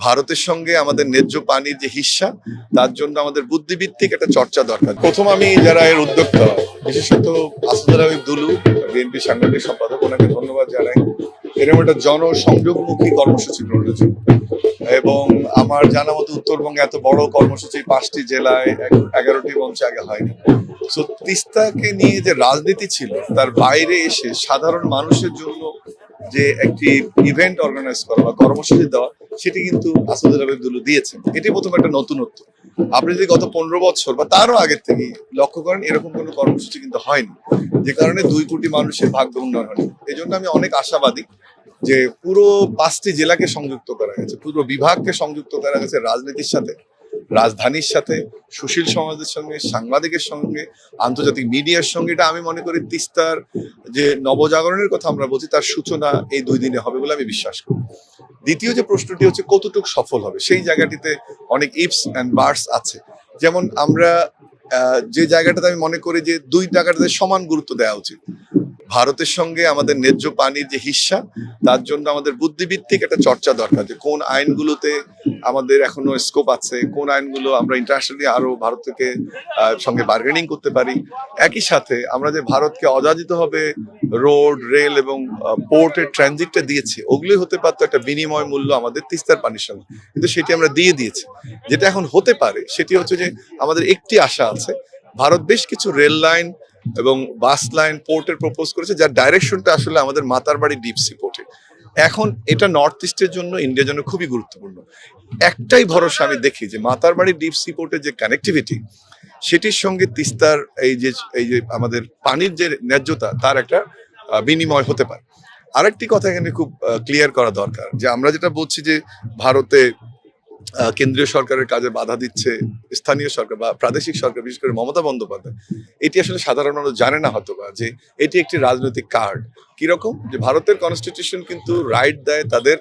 ভারতের সঙ্গে আমাদের ন্যায্য পানির যে হিস্সা তার জন্য আমাদের বুদ্ধিভিত্তিক একটা চর্চা দরকার। প্রথম আমি যারা এর উদ্যোক্তা, বিশেষত আসাদুল হাবিব দুলু, বিএনপি সাংগঠনিক সম্পাদক, ওনাকে ধন্যবাদ জানাই। এরকম একটা জনসংযোগমুখী কর্মসূচি গ্রহণের জন্য। এবং আমার জানা মতো উত্তরবঙ্গে এত বড় কর্মসূচি 5টি জেলায় 11টি মঞ্চে আগে হয়নি। সো তিস্তাকে নিয়ে যে রাজনীতি ছিল তার বাইরে এসে সাধারণ মানুষের জন্য যে একটি ইভেন্ট অর্গানাইজ করা বা কর্মসূচি দেওয়া, সেটি কিন্তু আসাদুল হাবিব দুলু দিয়েছেন। এটি প্রথম একটা নতুনত্ব। আপনি যদি গত 15 বছর বা তারও আগের থেকে লক্ষ্য করেন, এরকম কোনো কর্মসূচি কিন্তু হয়নি, যে কারণে 2 কোটি মানুষের ভাগ্য উন্নয়ন হয়নি। এই জন্য আমি অনেক আশাবাদী যে পুরো 5টি জেলাকে সংযুক্ত করা গেছে, পুরো বিভাগকে সংযুক্ত করা গেছে রাজনীতির সাথে, রাজধানীর সাথে, সুশীল সমাজের সঙ্গে, সাংবাদিকের সঙ্গে, আন্তর্জাতিক মিডিয়ার সঙ্গে। এটা আমি মনে করি তিস্তার যে নবজাগরণের কথা আমরা বলছি তার সূচনা এই 2 দিনে হবে বলে আমি বিশ্বাস করি। দ্বিতীয় যে প্রশ্নটি হচ্ছে কতটুকু সফল হবে, সেই জায়গাটিতে অনেক ইফস অ্যান্ড বার্ডস আছে। যেমন আমরা যে জায়গাটাতে আমি মনে করি যে 2 জায়গাটাতে সমান গুরুত্ব দেওয়া উচিত। ভারতের সঙ্গে আমাদের ন্যায্য পানির যে হিস্সা তার জন্য আমাদের বুদ্ধিভিত্তিক একটা চর্চা দরকার, যে কোন আইনগুলোতে আমাদের এখনো স্কোপ আছে, কোন আইনগুলো আমরা ইন্টারন্যাশনালি আরো ভারত থেকে সঙ্গে বার্গেনিং করতে পারি। একই সাথে আমরা যে ভারতকে অযাচিতভাবে রোড, রেল এবং পোর্টের ট্রানজিটটা দিয়েছি, ওগুলোই হতে পারতো একটা বিনিময় মূল্য আমাদের তিস্তার পানির সঙ্গে, কিন্তু সেটি আমরা দিয়ে দিয়েছি। যেটা এখন হতে পারে সেটি হচ্ছে যে আমাদের একটি আশা আছে, ভারত বেশ কিছু রেল লাইন এবং বাস লাইন পোর্টের প্রপোজ করেছে, যার ডাইরেকশনটা আসলে আমাদের মাতারবাড়ি ডিপ সি পোর্টে। এখন এটা নর্থ ইস্টের জন্য, ইন্ডিয়ার জন্য খুবই গুরুত্বপূর্ণ। একটাই ভরসা আমি দেখি যে মাতারবাড়ি ডিপ সি পোর্টের যে কানেক্টিভিটি, সেটির সঙ্গে তিস্তার এই যে আমাদের পানির যে ন্যায্যতা, তার একটা বিনিময় হতে পারে। আরেকটি কথা এখানে খুব ক্লিয়ার করা দরকার, যে আমরা যেটা বলছি যে ভারতে কেন্দ্রীয় সরকারের কাজে বাধা দিচ্ছে স্থানীয় সরকার বা প্রাদেশিক সরকার, বিশেষ করে মমতা বন্দ্যোপাধ্যায়, এটি আসলে সাধারণ মানুষ জানে না হয়তো বা, যে এটি একটি রাজনৈতিক কার্ড। কিরকম, যে ভারতের কনস্টিটিউশন কিন্তু রাইট দেয় তাদের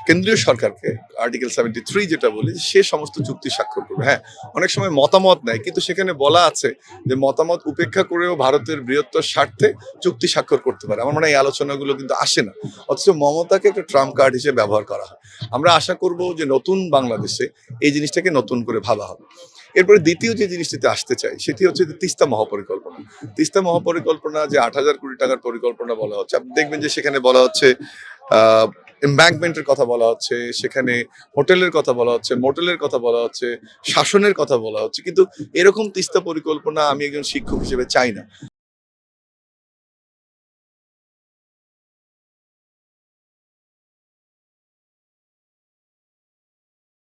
কেন্দ্রীয় সরকারকে, আর্টিকেল 73 যেটা বলি, সে সমস্ত চুক্তি স্বাক্ষর করবে। হ্যাঁ, অনেক সময় মতামত নেয়, কিন্তু সেখানে বলা আছে যে মতামত উপেক্ষা করেও ভারতের বৃহত্তর স্বার্থে চুক্তি স্বাক্ষর করতে পারে। আমার মনে হয় এই আলোচনাগুলো কিন্তু আসে না, অথচ মমতাকে একটা ট্রাম্প কার্ড হিসেবে ব্যবহার করা হয়। আমরা আশা করব যে নতুন বাংলাদেশে এই জিনিসটাকে নতুন করে ভাবা হবে। এরপরে দ্বিতীয় যে জিনিসটিতে আসতে চাই, সেটি হচ্ছে তিস্তা মহাপরিকল্পনা। তিস্তা মহাপরিকল্পনা যে 8,000 কোটি টাকার পরিকল্পনা বলা হচ্ছে, আপনি দেখবেন যে সেখানে বলা হচ্ছে এমব্যাঙ্কমেন্টের কথা বলা হচ্ছে, সেখানে হোটেলের কথা বলা হচ্ছে, মোটেলের কথা বলা হচ্ছে, শাসনের কথা বলা হচ্ছে, কিন্তু এরকম তিস্তা পরিকল্পনা আমি একজন শিক্ষক হিসেবে চাই না।